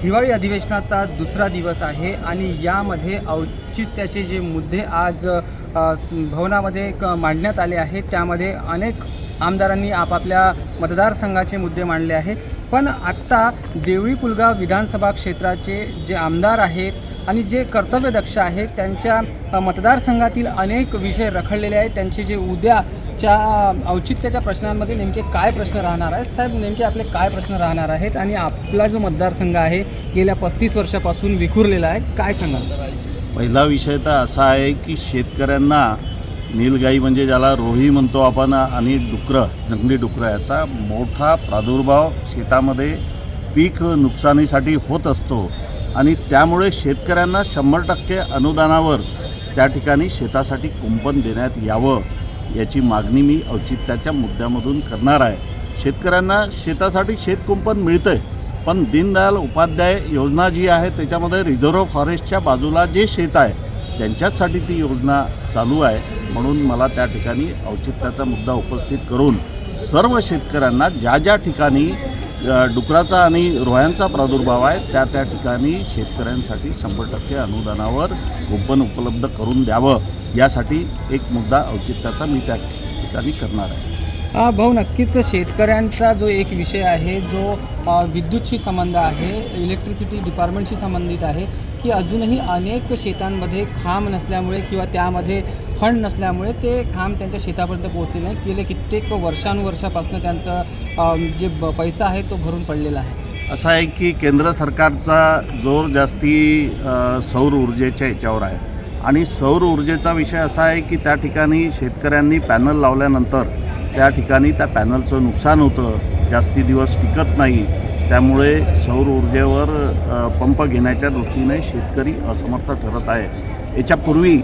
हिवाळी अधिवेशनाचा दुसरा दिवस आहे आणि यामध्ये औचित्याचे जे मुद्दे आज भवनामध्ये मांडण्यात आले आहेत, त्यामध्ये अनेक आमदारांनी आपापल्या मतदारसंघाचे मुद्दे मांडले आहेत. पण आत्ता देवळी पुलगाव विधानसभा क्षेत्राचे जे आमदार आहेत आणि जे कर्तव्यदक्ष आहेत, त्यांच्या मतदारसंघातील अनेक विषय रखडलेले आहेत. त्यांचे जे उद्याच्या औचित्याच्या प्रश्नांमध्ये नेमके काय प्रश्न राहणार आहेत, साहेब नेमके आपले काय प्रश्न राहणार आहेत आणि आपला जो मतदारसंघ आहे गेल्या 35 वर्षापासून विखुरलेला आहे, काय सांगाल? पहिला विषय तर असा आहे की शेतकऱ्यांना नीलगाई म्हणजे ज्याला रोही म्हणतो आपण आणि डुकरं, जंगली डुकरं याचा मोठा प्रादुर्भाव शेतामध्ये पीक नुकसानीसाठी होत असतो आणि त्यामुळे शेतकऱ्यांना 100% अनुदानावर त्या ठिकाणी शेतासाठी कुंपण देण्यात यावं याची मागणी मी औचित्याच्या मुद्द्यामधून करणार आहे. शेतकऱ्यांना शेतासाठी शेतकुंपण मिळतं आहे, पण दीनदयाल उपाध्याय योजना जी आहे त्याच्यामध्ये रिझर्व्ह फॉरेस्टच्या बाजूला जे शेत आहे त्यांच्यासाठी ती योजना चालू आहे. म्हणून मला त्या ठिकाणी औचित्याचा मुद्दा उपस्थित करून सर्व शेतकऱ्यांना ज्या ज्या ठिकाणी डुकराचा आणि रोह्यांचा प्रादुर्भाव आहे त्या ठिकाणी शेतकऱ्यांसाठी 100% अनुदानावर कुंपण उपलब्ध करून द्यावं यासाठी एक मुद्दा औचित्याचा मी त्या ठिकाणी करणार आहे. भाऊ, नक्कीच शेतकऱ्यांचा जो एक विषय आहे जो विद्युतशी संबंध आहे, इलेक्ट्रिसिटी डिपार्टमेंटशी संबंधित आहे की अजूनही अनेक शेतांमध्ये खांब नसल्यामुळे किंवा त्यामध्ये फंड नसल्यामुळे ते खांब त्यांच्या शेतापर्यंत पोहोचले नाही. गेले कित्येक वर्षानुवर्षापासून त्यांचं जे पैसा आहे तो भरून पडलेला आहे. असं आहे की केंद्र सरकारचा जोर जास्ती सौर ऊर्जेच्या याच्यावर आहे आणि सौर ऊर्जेचा विषय असा आहे की त्या ठिकाणी शेतकऱ्यांनी पॅनल लावल्यानंतर त्या ठिकाणी त्या पॅनलचं नुकसान होतं, जास्ती दिवस टिकत नाही. त्यामुळे सौर ऊर्जेवर पंप घेण्याच्या दृष्टीने शेतकरी असमर्थ ठरत आहे. याच्यापूर्वी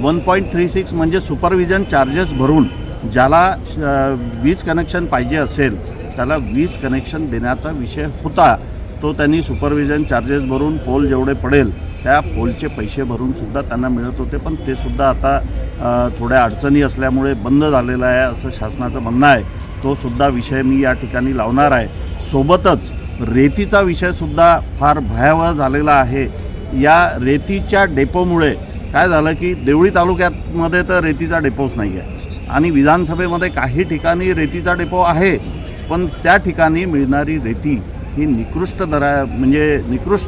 1.36 म्हणजे सुपरविजन चार्जेस भरून ज्याला वीज कनेक्शन पाहिजे असेल त्याला वीज कनेक्शन देण्याचा विषय होता. तो त्यांनी सुपरविजन चार्जेस भरून पोल जेवढे पडेल त्या पोलचे पैसे भरूनसुद्धा त्यांना मिळत होते, पण ते सुद्धा आता थोड्या अडचणी असल्यामुळे बंद झालेलं आहे असं शासनाचं म्हणणं आहे. तो सुद्धा विषय मी या ठिकाणी लावणार आहे. सोबतच रेतीचा विषयसुद्धा फार भयावह झालेला आहे. या रेतीच्या डेपोमुळे काय झालं की देवळी तालुक्यामध्ये तर रेतीचा डेपोच नाही आहे आणि विधानसभेमध्ये काही ठिकाणी रेतीचा डेपो आहे, पण त्या ठिकाणी मिळणारी रेती ही निकृष्ट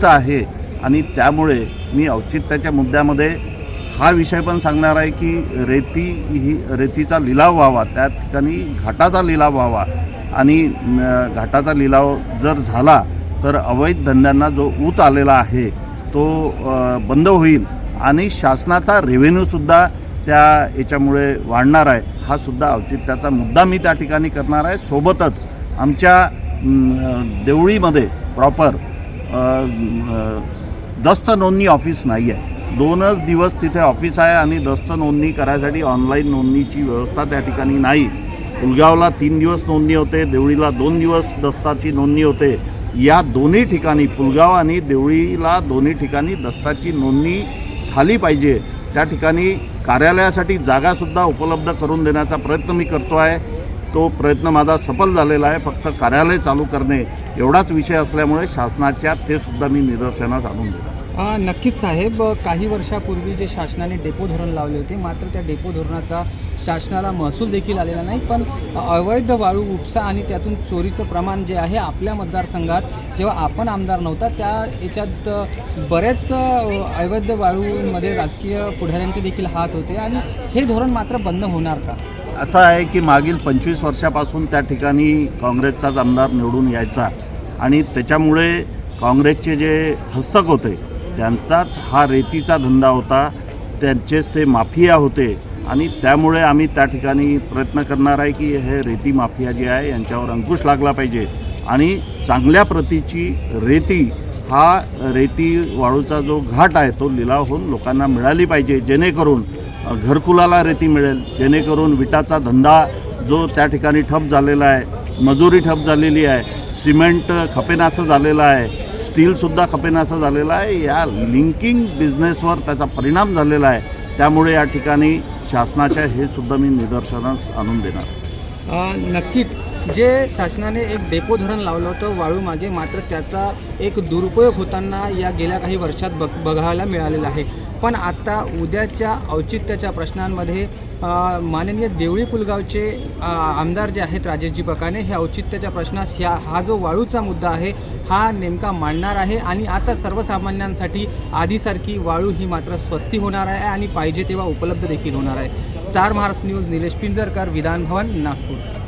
आहे आणि त्यामुळे मी औचित्याच्या मुद्द्यामध्ये हा विषय पण सांगणार आहे की रेतीचा लिलाव व्हावा, त्या ठिकाणी घाटाचा लिलाव व्हावा आणि घाटाचा लिलाव जर झाला तर अवैध धंद्यांना जो ऊत आलेला आहे तो बंद होईल आणि शासनाचा रेव्हेन्यूसुद्धा त्या याच्यामुळे वाढणार आहे. हा सुद्धा औचित्याचा मुद्दा मी त्या ठिकाणी करणार आहे. सोबतच आमच्या देवळीमध्ये प्रॉपर दस्त नोंदणी ऑफिस नाही आहे. 2च दिवस तिथे ऑफिस आहे आणि दस्त नोंदणी करायसाठी ऑनलाईन नोंदणीची व्यवस्था त्या ठिकाणी नाही. पुलगावला 3 दिवस नोंदणी होते, देवळीला 2 दिवस दस्ताची नोंदणी होते. या दोन्ही ठिकाणी पुलगाव आणि देवळीला दोन्ही ठिकाणी दस्ताची नोंदणी झाली पाहिजे. त्या ठिकाणी कार्यालयासाठी जागासुद्धा उपलब्ध करून देण्याचा प्रयत्न मी करतो आहे. तो प्रयत्न माझा सफल झालेला आहे. फक्त कार्यालय चालू करणे एवढाच विषय असल्यामुळे शासनाच्या ते सुद्धा मी निदर्शनास आणून देतो. नक्कीच साहेब, काही वर्षापूर्वी जे शासनाने डेपो धोरण लावले होते, मात्र त्या डेपो धोरणाचा शासनाला महसूल देखील आलेला नाही. पण अवैध वाळू उपसा आणि त्यातून चोरीचं प्रमाण जे आहे आपल्या मतदारसंघात जेव्हा आपण आमदार नव्हता त्या याच्यात बरेच अवैध वाळूमध्ये राजकीय पुढाऱ्यांचे देखील हात होते आणि हे धोरण मात्र बंद होणार का? असं आहे की मागील 25 वर्षापासून त्या ठिकाणी काँग्रेसचाच आमदार निवडून यायचा आणि त्याच्यामुळे काँग्रेसचे जे हस्तक होते त्यांचाच हा रेतीचा धंदा होता, त्यांचेच ते माफिया होते आणि त्यामुळे आम्ही त्या ठिकाणी प्रयत्न करणार आहे की हे रेती माफिया जे आहे यांच्यावर अंकुश लागला पाहिजे आणि चांगल्या प्रतीची रेती हा रेती वाळूचा जो घाट आहे तो लिलाव होऊन लोकांना मिळाली पाहिजे, जेणेकरून घरकुलाला रेती मिळेल, जेणेकरून विटाचा धंदा जो त्या ठिकाणी ठप झालेला आहे, मजुरी ठप झालेली आहे, सिमेंट खपेनासं झालेलं आहे, स्टीलसुद्धा खपेनासं झालेलं आहे. या लिंकिंग बिझनेसवर त्याचा परिणाम झालेला आहे. त्यामुळे या ठिकाणी शासनाच्या हे सुद्धा मी निदर्शनास आणून देणार. नक्कीच जे शासनाने एक डेपो धरण लावलं होतं वाळूमागे, मात्र त्याचा एक दुरुपयोग होताना या गेल्या काही वर्षात बघायला मिळालेला आहे. पण आता उद्याच्या औचित्याच्या प्रश्नांमध्ये माननीय देवळी पुलगावचे आमदार जे आहेत राजेशजी बकाने हे औचित्याच्या प्रश्नास हा जो वाळूचा मुद्दा आहे हा नेमका मांडणार आहे. आणि आता सर्वसामान्यांसाठी आधीसारखी वाळू ही मात्र स्वस्ती होणार आहे आणि पाहिजे तेव्हा उपलब्ध देखील होणार आहे. Star Maharashtra news, Nilesh Pinjarkar, Vidhan Bhavan, Nagpur.